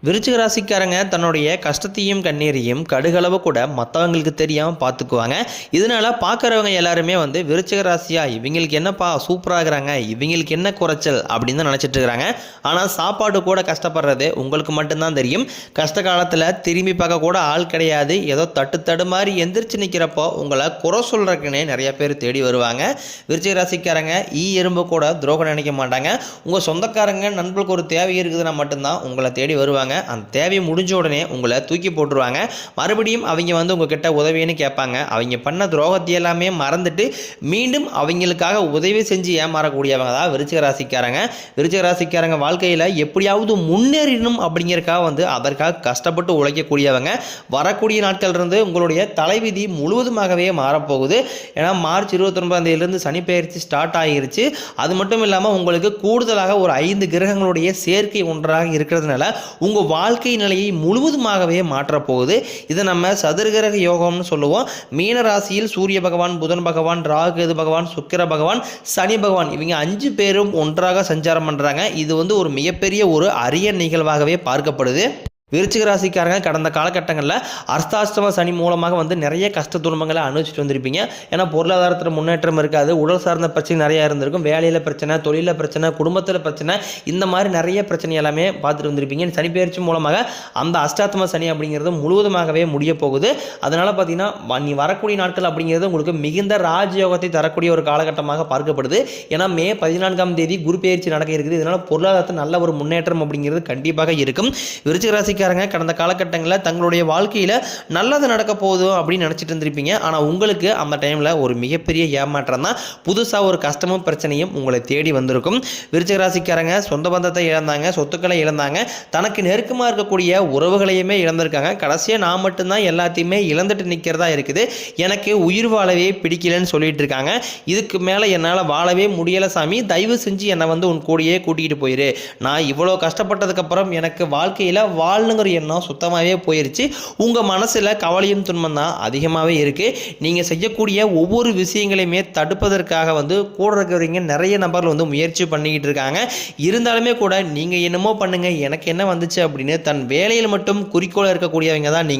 விருச்சிக ராசிக்காரங்க தன்னுடைய கஷ்டத்தையும் கண்ணீரையும் கடுகளவு கூட மற்றவங்களுக்கு தெரியாமல் பார்த்துக்குவாங்க. இதனால பார்க்குறவங்க எல்லாருமே விருச்சிக ராசியா இவங்களுக்கு என்னப்பா சூப்பராகிறாங்க, இவங்களுக்கு என்ன குறைச்சல் அப்படின்னு தான் நினச்சிட்டு இருக்கிறாங்க. ஆனால் சாப்பாடு கூட கஷ்டப்படுறது உங்களுக்கு மட்டும்தான் தெரியும். கஷ்ட காலத்தில் திரும்பி பார்க்க கூட ஆள் கிடையாது. ஏதோ தட்டு மாதிரி எந்திரிச்சு நிற்கிறப்போ உங்களை குறை சொல்கிறதுக்குன்னே நிறைய பேர் தேடி வருவாங்க. விருச்சிக ராசிக்காரங்க எறும்பு கூட துரோகம் நினைக்க மாட்டாங்க. உங்கள் சொந்தக்காரங்க நண்பர்களுக்கு ஒரு தேவை இருக்குதுன்னா மட்டும்தான் உங்களை தேடி வருவாங்க. அந்த தேவையை முடிஞ்ச உடனே உங்களை தூக்கி போட்டுருவாங்க. மறுபடியும் அவங்க உங்ககிட்ட உதவின்னு கேட்பாங்க. அவங்க பண்ண துரோகத்தை எல்லாமே மறந்துட்டு மீண்டும் அவங்களுக்காக உதவி செஞ்சு ஏமாறக்கூடியவங்க தான் விருச்சிக ராசிக்காரங்க. விருச்சிக ராசிக்காரங்க வாழ்க்கையில் எப்படியாவது முன்னேறணும் அப்படிங்கிறக்காக அதற்காக கஷ்டப்பட்டு உழைக்கக்கூடியவங்க. வரக்கூடிய நாட்கள் இருந்து உங்களுடைய தலைவிதி முழுவதுமாகவே மாறப்போகுது. ஏன்னா மார்ச் 29 சனி பெயர்ச்சி ஸ்டார்ட் ஆகிருச்சு. அது மட்டும் இல்லாமல் உங்களுக்கு கூடுதலாக ஒரு 5 கிரகங்களுடைய சேர்க்கை ஒன்றாக இருக்கிறதுனால உங்கள் வாழ்க்கை நிலையை முழுவதுமாகவே மாற்றப்போகுது. இதை நம்ம சதுர்கிரக யோகம்னு சொல்லுவோம். மீன ராசியில் சூரிய பகவான், புதன் பகவான், ராகு கேது பகவான், சுக்கிர பகவான், சனி பகவான் இவங்க 5 பேரும் ஒன்றாக சஞ்சாரம் பண்ணுறாங்க. இது ஒரு மிகப்பெரிய ஒரு அரிய நிகழ்வாகவே பார்க்கப்படுது. விருச்சிக ராசிக்காரங்க கடந்த காலகட்டங்களில் அர்த்தாஷ்டம சனி மூலமாக நிறைய கஷ்ட துன்பங்களை அனுபவிச்சுட்டு வந்திருப்பீங்க. ஏன்னா பொருளாதாரத்தில் முன்னேற்றம் இருக்காது, உடல் சார்ந்த பிரச்சனை நிறையா இருந்திருக்கும், வேலையில் பிரச்சனை, தொழிலில் பிரச்சனை, குடும்பத்தில் பிரச்சனை, இந்த மாதிரி நிறைய பிரச்சனை எல்லாமே பார்த்துட்டு வந்திருப்பீங்க. சனி பெயர்ச்சி மூலமாக அந்த அஷ்டாத்ம சனி அப்படிங்கிறது முழுவதுமாகவே முடிய போகுது. அதனால் பார்த்தீங்கன்னா நீ வரக்கூடிய நாட்கள் அப்படிங்கிறது உங்களுக்கு மிகுந்த ராஜயோகத்தை தரக்கூடிய ஒரு காலகட்டமாக பார்க்கப்படுது. ஏன்னா மே 14 குரு பெயர்ச்சி நடக்க இருக்குது. இதனால் பொருளாதாரத்தில் நல்ல ஒரு முன்னேற்றம் அப்படிங்கிறது கண்டிப்பாக இருக்கும். விருச்சிக ராசி கடந்த காலகட்டங்களில் தங்களுடைய வாழ்க்கையில் நல்லது நடக்க போகுது அப்படின்னு நினச்சிட்டு இருந்திருப்பீங்க. ஆனால் உங்களுக்கு அந்த டைமில் ஒரு மிகப்பெரிய ஏமாற்றம் தான். புதுசாக ஒரு கஷ்டமும் பிரச்சனையும் உங்களை தேடி வந்திருக்கும். விருச்சிக ராசிக்காரங்க சொந்த பந்தத்தை இழந்தாங்க, சொத்துக்களை இழந்தாங்க, தனக்கு நெருக்கமாக இருக்கக்கூடிய உறவுகளையுமே இழந்திருக்காங்க. கடைசியாக நான் மட்டும்தான் எல்லாத்தையுமே இழந்துட்டு நிற்கிறதா இருக்குது, எனக்கு உயிர் வாழவே பிடிக்கலன்னு சொல்லிட்டு இருக்காங்க. இதுக்கு மேலே என்னால் வாழவே முடியலை சாமி, தயவு செஞ்சு என்னை உன் கூடயே கூட்டிகிட்டு போயிரு. நான் இவ்வளோ கஷ்டப்பட்டதுக்கப்புறம் எனக்கு வாழ்க்கையில் வாழணுங்கிற எண்ணம் சுத்தமாகவே போயிருச்சு. உங்கள் மனசில் கவலையும் துன்பம் தான் அதிகமாகவே இருக்குது. நீங்கள் செய்யக்கூடிய ஒவ்வொரு விஷயங்களையுமே தடுப்பதற்காக கூட இருக்கிறவங்க நிறைய நபர்கள் முயற்சி பண்ணிக்கிட்டு இருக்காங்க. இருந்தாலுமே கூட நீங்கள் என்னமோ பண்ணுங்க, எனக்கு என்ன வந்துச்சு அப்படின்னு தன் வேலையில் மட்டும் குறிக்கோளாக இருக்கக்கூடியவங்க தான்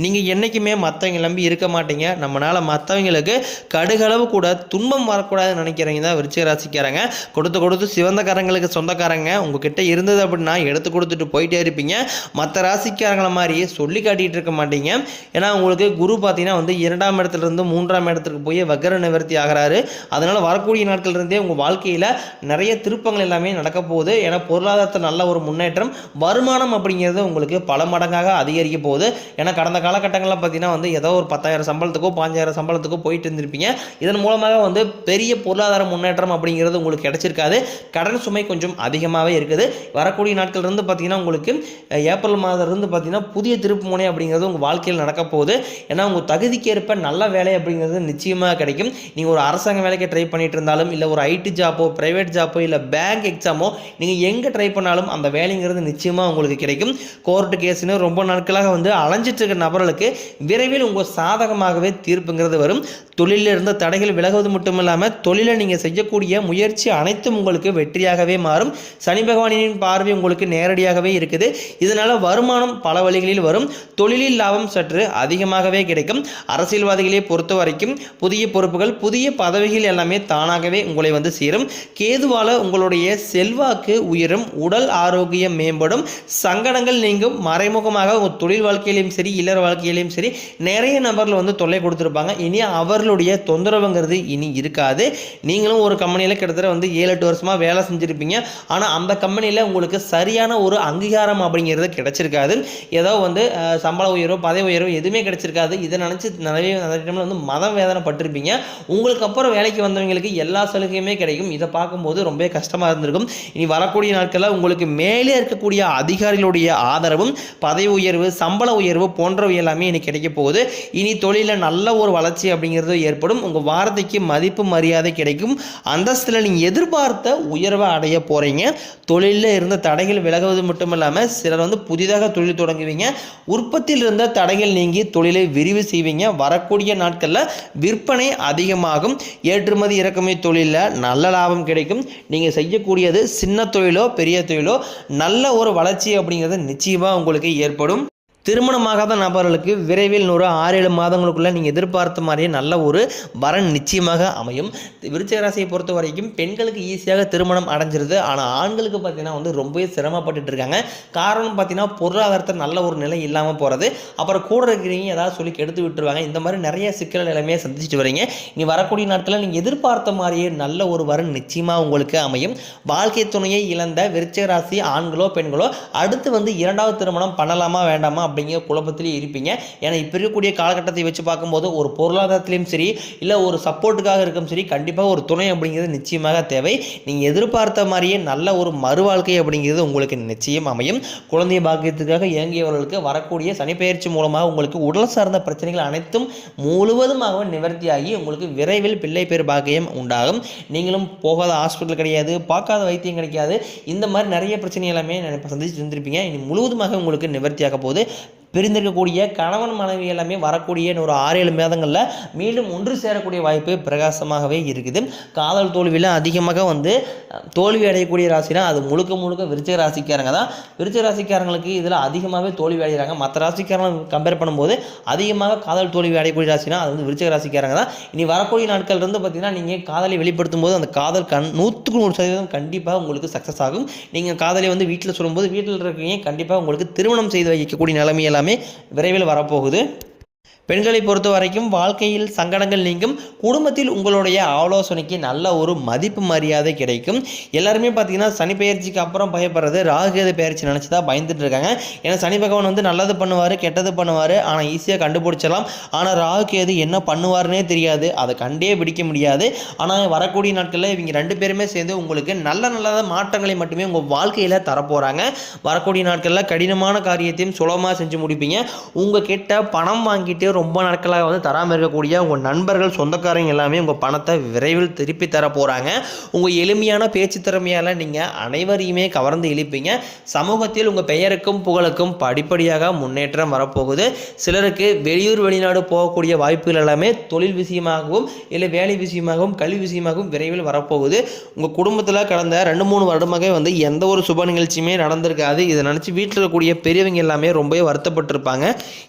நீங்கள் என்றைக்குமே மற்றவங்க நம்பி இருக்க மாட்டீங்க. நம்மளால் மற்றவங்களுக்கு கடுகளவு கூட துன்பம் வரக்கூடாதுன்னு நினைக்கிறவங்க தான் விருச்சிக ராசிக்காரங்க. கொடுத்து சிவந்தக்காரங்களுக்கு சொந்தக்காரங்க உங்ககிட்ட இருந்தது அப்படின்னா எடுத்து கொடுத்துட்டு போயிட்டே இருப்பீங்க. மற்ற ராசிக்காரங்களை மாதிரி சொல்லி காட்டிகிட்டு இருக்க மாட்டீங்க. ஏன்னா உங்களுக்கு குரு பார்த்தீங்கன்னா 2ஆம் இடத்துலேருந்து 3ஆம் இடத்துக்கு போய் வக்ர நிவர்த்தி ஆகிறாரு. அதனால் வரக்கூடிய நாட்கள் இருந்தே உங்கள் வாழ்க்கையில் நிறைய திருப்பங்கள் எல்லாமே நடக்க போகுது. ஏன்னா பொருளாதாரத்தில் நல்ல ஒரு முன்னேற்றம், வருமானம் அப்படிங்கிறது உங்களுக்கு பல மடங்காக அதிகரிக்க போகுது. ஏன்னா கடந்த காலகட்டங்களில் பார்த்தீங்கன்னா ஏதோ ஒரு 10,000 சம்பளத்துக்கோ 5,000 சம்பளத்துக்கோ போயிட்டு இருந்திருப்பீங்க. இதன் மூலமாக பெரிய பொருளாதார முன்னேற்றம் அப்படிங்கிறது உங்களுக்கு கிடைச்சிருக்காது. கடன் சுமை கொஞ்சம் அதிகமாகவே இருக்குது. வரக்கூடிய நாட்கள் இருந்து பார்த்தீங்கன்னா உங்களுக்கு ஏப்ரல் மாதம் இருந்து பார்த்தீங்கன்னா புதிய திருப்பு முனை அப்படிங்கிறது உங்கள் வாழ்க்கையில் நடக்க போகுது. ஏன்னா உங்கள் தகுதிக்கு ஏற்ப நல்ல வேலை அப்படிங்கிறது நிச்சயமாக கிடைக்கும். நீங்கள் ஒரு அரசாங்க வேலைக்கு ட்ரை பண்ணிட்டு இருந்தாலும், இல்லை ஒரு ஐடி ஜாப்போ, பிரைவேட் ஜாப்போ, இல்லை பேங்க் எக்ஸாமோ நீங்கள் எங்கே ட்ரை பண்ணாலும் அந்த வேலைங்கிறது நிச்சயமாக உங்களுக்கு கிடைக்கும். கோர்ட்டு கேஸ்னு ரொம்ப நாட்களாக அலைஞ்சிட்டு இருக்க நபர்களுக்கு விரைவில் உங்கள் சாதகமாகவே தீர்ப்புங்கிறது வரும். தொழிலில் இருந்த தடைகள் விலகுவது மட்டும் இல்லாமல் தொழிலை நீங்கள் செய்யக்கூடிய முயற்சி அனைத்தும் உங்களுக்கு வெற்றியாகவே மாறும். சனி பகவானின் பார்வை உங்களுக்கு நேரடியாகவே இருக்குது. இதனால் வருமானம் பல வழிகளில் வரும். தொழிலில் லாபம் சற்று அதிகமாகவே கிடைக்கும். அரசியல்வாதிகளை பொறுத்த வரைக்கும் புதிய பொறுப்புகள், புதிய பதவிகள் எல்லாமே தானாகவே உங்களை சேரும். கேதுவால உங்களுடைய செல்வாக்கு உயரும், உடல் ஆரோக்கியம் மேம்படும், சங்கடங்கள் நீங்கும். மறைமுகமாக உங்கள் தொழில் வாழ்க்கையிலையும் சரி, இல்லற வாழ்க்கையிலையும் சரி நிறைய நபர்கள் தொல்லை கொடுத்துருப்பாங்க. இனி அவர்களுடைய தொந்தரவுங்கிறது இனி இருக்காது. நீங்களும் ஒரு கம்பெனியில் கிட்டத்தட்ட 7-8 வருஷமாக வேலை செஞ்சுருப்பீங்க. ஆனால் அந்த கம்பெனியில் உங்களுக்கு சரியான ஒரு அங்கீகாரம் அப்படிங்கிறது கிடைச்சிருக்காது. ஏதோ சம்பள உயர்வோ பதவி உயர்வோ எதுவுமே கிடைச்சிருக்காது. இதை நினச்சி நிறைய டைமில் மதம் வேதனை பட்டிருப்பீங்க. உங்களுக்கு அப்புறம் வேலைக்கு வந்தவங்களுக்கு எல்லா சலுகையுமே கிடைக்கும். இதை பார்க்கும்போது ரொம்ப கஷ்டமாக இருந்திருக்கும். இனி வரக்கூடிய நாட்களில் உங்களுக்கு மேலே இருக்கக்கூடிய அதிகாரிகளுடைய ஆதரவும், பதவி உயர்வு, சம்பள உயர்வு போன்றவை எல்லாமே இனி கிடைக்க போகுது. இனி தொழிலில் நல்ல ஒரு வளர்ச்சி அப்படிங்கிறது ஏற்படும். உங்கள் வார்த்தைக்கு மதிப்பு மரியாதை கிடைக்கும். அந்தஸ்தில் நீங்கள் எதிர்பார்த்த உயர்வை அடைய போகிறீங்க. தொழிலில் இருந்த தடைகள் விலகுவது மட்டும் இல்லாமல் சிலர் புதிய புதிதாக தொழில் தொடங்குவீங்க. உற்பத்தியில் இருந்த தடைகள் நீங்கி தொழிலை விரிவு செய்வீங்க. வரக்கூடிய நாட்களில் விற்பனை அதிகமாகும். ஏற்றுமதி இறக்குமதி தொழிலில் நல்ல லாபம் கிடைக்கும். நீங்கள் செய்யக்கூடியது சின்ன தொழிலோ பெரிய தொழிலோ நல்ல ஒரு வளர்ச்சி அப்படிங்கிறது நிச்சயமாக உங்களுக்கு ஏற்படும். திருமணமாகாத நபர்களுக்கு விரைவில் 6-7 மாதங்களுக்குள்ளே நீங்கள் எதிர்பார்த்த மாதிரியே நல்ல ஒரு வரன் நிச்சயமாக அமையும். விருச்சிக ராசியை பொறுத்த வரைக்கும் பெண்களுக்கு ஈஸியாக திருமணம் அடைஞ்சிருது. ஆனால் ஆண்களுக்கு பார்த்தீங்கன்னா ரொம்பவே சிரமப்பட்டுட்டு இருக்காங்க. காரணம் பார்த்தீங்கன்னா பொருளாதாரத்தில் நல்ல ஒரு நிலை இல்லாமல் போகிறது. அப்புறம் கூட இருக்கிறீங்க ஏதாவது சொல்லி கெடுத்து விட்டுருவாங்க. இந்த மாதிரி நிறைய சிக்கல் நிலைமையை சந்திச்சுட்டு வரீங்க. இனி வரக்கூடிய நாட்களில் நீங்கள் எதிர்பார்த்த மாதிரியே நல்ல ஒரு வரன் நிச்சயமாக உங்களுக்கு அமையும். வாழ்க்கை துணையை இழந்த விருச்சிக ராசி ஆண்களோ பெண்களோ அடுத்து 2வது திருமணம் பண்ணலாமா வேண்டாமா அப்படிங்கிற குழப்பத்திலே இருப்பீங்க. ஏன்னா இப்போ இருக்கக்கூடிய காலகட்டத்தை வச்சு பார்க்கும்போது ஒரு பொருளாதாரத்திலையும் சரி இல்லை ஒரு சப்போர்ட்டுக்காக இருக்கும் சரி கண்டிப்பாக ஒரு துணை அப்படிங்கிறது நிச்சயமாக தேவை. நீங்கள் எதிர்பார்த்த மாதிரியே நல்ல ஒரு மறுவாழ்க்கை அப்படிங்கிறது உங்களுக்கு நிச்சயம் அமையும். குழந்தை பாக்கியத்துக்காக இயங்கியவர்களுக்கு வரக்கூடிய சனிப்பெயர்ச்சி மூலமாக உங்களுக்கு உடல் சார்ந்த பிரச்சனைகள் அனைத்தும் முழுவதுமாக நிவர்த்தியாகி உங்களுக்கு விரைவில் பிள்ளை பேர் பாக்கியம் உண்டாகும். நீங்களும் போகாத ஹாஸ்பிட்டல் கிடையாது, பார்க்காத வைத்தியம் கிடைக்காது. இந்த மாதிரி நிறைய பிரச்சனை எல்லாமே சந்திச்சு இருந்திருப்பீங்க. இனி முழுவதுமாக உங்களுக்கு நிவர்த்தியாக போகுது. பிரிந்திருக்கக்கூடிய கணவன் மனைவி எல்லாமே வரக்கூடிய ஒரு 6-7 மாதங்களில் மீண்டும் ஒன்று சேரக்கூடிய வாய்ப்பு பிரகாசமாகவே இருக்குது. காதல் தோல்வியில் அதிகமாக தோல்வி அடையக்கூடிய ராசினா அது முழுக்க விருச்சிக ராசிக்காரங்க தான். விருச்சிக ராசிக்காரங்களுக்கு இதில் அதிகமாகவே தோல்வி அடைகிறாங்க. மற்ற ராசிக்காரங்க கம்பேர் பண்ணும்போது அதிகமாக காதல் தோல்வி அடையக்கூடிய ராசினா அது விருச்சிக ராசிக்காரங்க தான். இனி வரக்கூடிய நாட்கள் பார்த்தீங்கன்னா நீங்கள் காதலை வெளிப்படுத்தும் போது அந்த காதல் 100% கண்டிப்பாக உங்களுக்கு சக்ஸஸ் ஆகும். நீங்கள் காதலை வீட்டில் சொல்லும்போது வீட்டில் இருக்கீங்க கண்டிப்பாக உங்களுக்கு திருமணம் செய்து வைக்கக்கூடிய நிலைமையெல்லாம் விரைவில் வரப்போகுது. பெண்களை பொறுத்த வரைக்கும் வாழ்க்கையில் சங்கடங்கள் நீங்கும். குடும்பத்தில் உங்களுடைய ஆலோசனைக்கு நல்ல ஒரு மதிப்பு மரியாதை கிடைக்கும். எல்லாருமே பார்த்தீங்கன்னா சனி பெயர்ச்சிக்கு அப்புறம் பயப்படுறது ராகுகேது பெயர்ச்சி நினச்சி தான் பயந்துட்டு இருக்காங்க. ஏன்னா சனி பகவான் நல்லது பண்ணுவார் கெட்டது பண்ணுவார், ஆனால் ஈஸியாக கண்டுபிடிச்சலாம். ஆனால் ராகுகேது என்ன பண்ணுவார்னே தெரியாது, அதை கண்டே பிடிக்க முடியாது. ஆனால் வரக்கூடிய நாட்களில் இவங்க 2 பேருமே சேர்ந்து உங்களுக்கு நல்ல மாற்றங்களை மட்டுமே உங்கள் வாழ்க்கையில் தரப்போகிறாங்க. வரக்கூடிய நாட்களில் கடினமான காரியத்தையும் சுலபமாக செஞ்சு முடிப்பீங்க. உங்கள் கிட்ட பணம் வாங்கிட்டு ரொம்ப நாட்களாக தராமல் இருக்கக்கூடிய உங்கள் நண்பர்கள் சொந்தக்காரங்க எல்லாமே உங்கள் பணத்தை விரைவில் திருப்பி தர போகிறாங்க. உங்கள் எளிமையான பேச்சு திறமையால் நீங்கள் அனைவரையுமே கவர்ந்து இழுப்பீங்க. சமூகத்தில் உங்கள் பெயருக்கும் புகழுக்கும் படிப்படியாக முன்னேற்றம் வரப்போகுது. சிலருக்கு வெளியூர் வெளிநாடு போகக்கூடிய வாய்ப்புகள் எல்லாமே தொழில் விஷயமாகவும் இல்லை வேலை விஷயமாகவும் கல்வி விஷயமாகவும் விரைவில் வரப்போகுது. உங்கள் குடும்பத்தில் கடந்த 2-3 வருடமாக எந்த ஒரு சுப நிகழ்ச்சியுமே நடந்திருக்காது. இதை நினச்சி வீட்டில் இருக்கக்கூடிய பெரியவங்க எல்லாமே ரொம்பவே வருத்தப்பட்டிருப்பாங்க.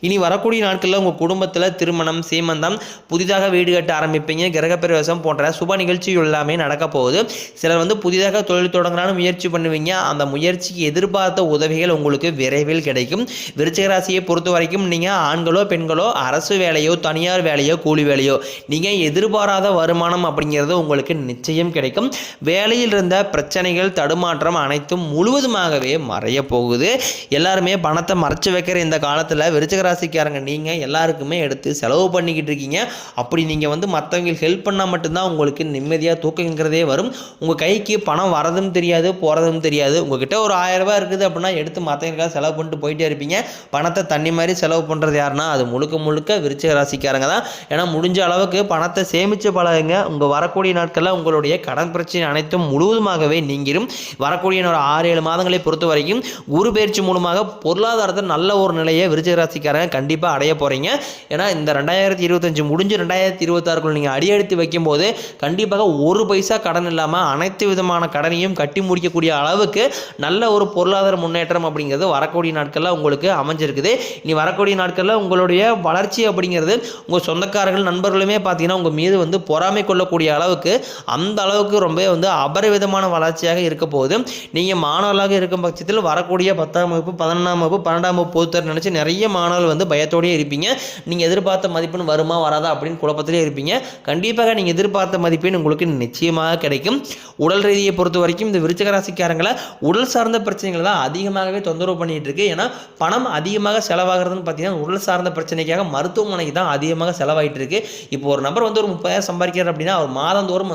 இனி வரக்கூடிய நாட்களில் உங்கள் குடும்பத்தில் திருமணம், சீமந்தம், புதிதாக வீடு கட்ட ஆரம்பிப்பீங்க, கிரகப்பிரவேசம் போன்ற சுப நிகழ்ச்சிகள் எல்லாமே நடக்க போகுது. சிலர் புதிதாக தொழில் தொடங்கலான்னு முயற்சி பண்ணுவீங்க. அந்த முயற்சிக்கு எதிர்பார்த்த உதவிகள் உங்களுக்கு விரைவில் கிடைக்கும். விருச்சிக ராசியை பொறுத்த வரைக்கும் நீங்கள் ஆண்களோ பெண்களோ அரசு வேலையோ தனியார் வேலையோ கூலி வேலையோ நீங்கள் எதிர்பாராத வருமானம் அப்படிங்கிறது உங்களுக்கு நிச்சயம் கிடைக்கும். வேலையில் இருந்த பிரச்சனைகள் தடுமாற்றம் அனைத்தும் முழுவதுமாகவே மறைய போகுது. எல்லாருமே பணத்தை மறைச்சு வைக்கிற இந்த காலத்தில் விருச்சிக ராசிக்காரங்க நீங்கள் எல்லாருக்குமே எடுத்து செலவு பண்ணிக்கிட்டு இருக்கீங்க. அப்படி நீங்கள் மற்றவங்களுக்கு ஹெல்ப் பண்ணால் மட்டும்தான் உங்களுக்கு நிம்மதியாக தூக்கங்கிறதே வரும். உங்கள் கைக்கு பணம் வரதும் தெரியாது போகிறதும் தெரியாது. உங்ககிட்ட ஒரு 1000 ரூபாய் இருக்குது அப்படின்னா எடுத்து மற்றவங்களுக்காக செலவு பண்ணிட்டு போயிட்டே இருப்பீங்க. பணத்தை தண்ணி மாதிரி செலவு பண்ணுறது யாருன்னா அது முழுக்க விருச்சிக ராசிக்காரங்க தான். ஏன்னா முடிஞ்ச அளவுக்கு பணத்தை சேமித்து பழகுங்க. உங்கள் வரக்கூடிய நாட்களில் உங்களுடைய கடன் பிரச்சனை அனைத்தும் முழுவதுமாகவே நீங்கிடும். வரக்கூடிய ஒரு 6-7 மாதங்களை பொறுத்த வரைக்கும் குரு பயிற்சி மூலமாக பொருளாதாரத்தை நல்ல ஒரு நிலையை விருச்சிக ராசிக்காரங்க கண்டிப்பாக அடைய போகிறீங்க. ஏன்னா இந்த 2025 முடிஞ்சு 2026 நீங்கள் அடியெடுத்து வைக்கும்போது கண்டிப்பாக ஒரு பைசா கடன் இல்லாமல் அனைத்து விதமான கடனையும் கட்டி முடிக்கக்கூடிய அளவுக்கு நல்ல ஒரு பொருளாதார முன்னேற்றம் அப்படிங்கிறது வரக்கூடிய நாட்களில் உங்களுக்கு அமைஞ்சிருக்குது. இனி வரக்கூடிய நாட்களில் உங்களுடைய வளர்ச்சி அப்படிங்கிறது உங்கள் சொந்தக்காரர்கள் நண்பர்களுமே பார்த்தீங்கன்னா உங்கள் மீது பொறாமை கொள்ளக்கூடிய அளவுக்கு அந்த அளவுக்கு ரொம்ப அபரிவிதமான வளர்ச்சியாக இருக்க போகுது. நீங்கள் மாணவர்களாக இருக்கும் பட்சத்தில் வரக்கூடிய 10ஆம் வகுப்பு 11ஆம் வகுப்பு 12ஆம் வகுப்பு பொறுத்தவரை நினச்சி நிறைய மாணவர்கள் பயத்தோடயே இருப்பீங்க. நீங்கள் எதிர்பார்த்த மதிப்பெண் வருமா வராதா அப்படின்னு குழப்பத்திலே இருப்பீங்க. கண்டிப்பாக நீங்கள் எதிர்பார்த்த மதிப்பெண் உங்களுக்கு நிச்சயமாக கிடைக்கும். உடல் ரீதியை பொறுத்த வரைக்கும் இந்த விருச்சிக ராசிக்காரங்களை உடல் சார்ந்த பிரச்சனைகள் தான் அதிகமாகவே தொந்தரவு பண்ணிட்டு இருக்கு. ஏன்னா பணம் அதிகமாக செலவாகிறதுன்னு பார்த்தீங்கன்னா உடல் சார்ந்த பிரச்சனைக்காக மருத்துவமனைக்கு தான் அதிகமாக செலவாயிட்டு இருக்கு. இப்போ ஒரு நபர் ஒரு 30,000 சம்பாதிக்கிறார் அப்படின்னா அவர் மாதந்தோறும்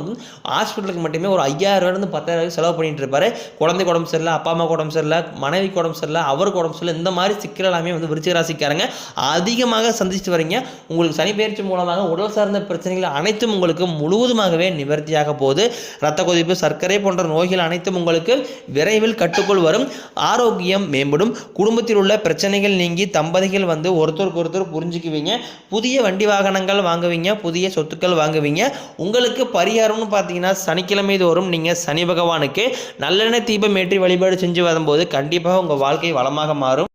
ஹாஸ்பிட்டலுக்கு மட்டுமே ஒரு 5,000 10,000 செலவு பண்ணிட்டு இருப்பாரு. குழந்தை உடம்பு சரியில்லை, அப்பா அம்மா உடம்பு சரியில்லை, மனைவி உடம்பு சரியில்லை, அவருக்கு உடம்பு சரியில்லை, இந்த மாதிரி சிக்கல் எல்லாமே விருச்சிக ராசிக்காரங்க அதிகமாக சந்திச்சு கடைபிடிச்சிட்டு வரீங்க. உங்களுக்கு சனி பெயர்ச்சி மூலமாக உடல் சார்ந்த பிரச்சனைகள் அனைத்தும் உங்களுக்கு முழுவதுமாகவே நிவர்த்தியாக போகுது. இரத்த கொதிப்பு, சர்க்கரை போன்ற நோய்கள் அனைத்தும் உங்களுக்கு விரைவில் கட்டுக்குள் வரும். ஆரோக்கியம் மேம்படும். குடும்பத்தில் உள்ள பிரச்சனைகள் நீங்கி தம்பதிகள் வந்து ஒருத்தருக்கு ஒருத்தர் புரிஞ்சுக்குவீங்க. புதிய வண்டி வாகனங்கள் வாங்குவீங்க, புதிய சொத்துக்கள் வாங்குவீங்க. உங்களுக்கு பரிகாரம்னு பார்த்தீங்கன்னா சனிக்கிழமை தோறும் நீங்கள் சனி பகவானுக்கு நல்லெண்ணெய் தீபம் ஏற்றி வழிபாடு செஞ்சு வரும்போது கண்டிப்பாக உங்கள் வாழ்க்கை வளமாக மாறும்.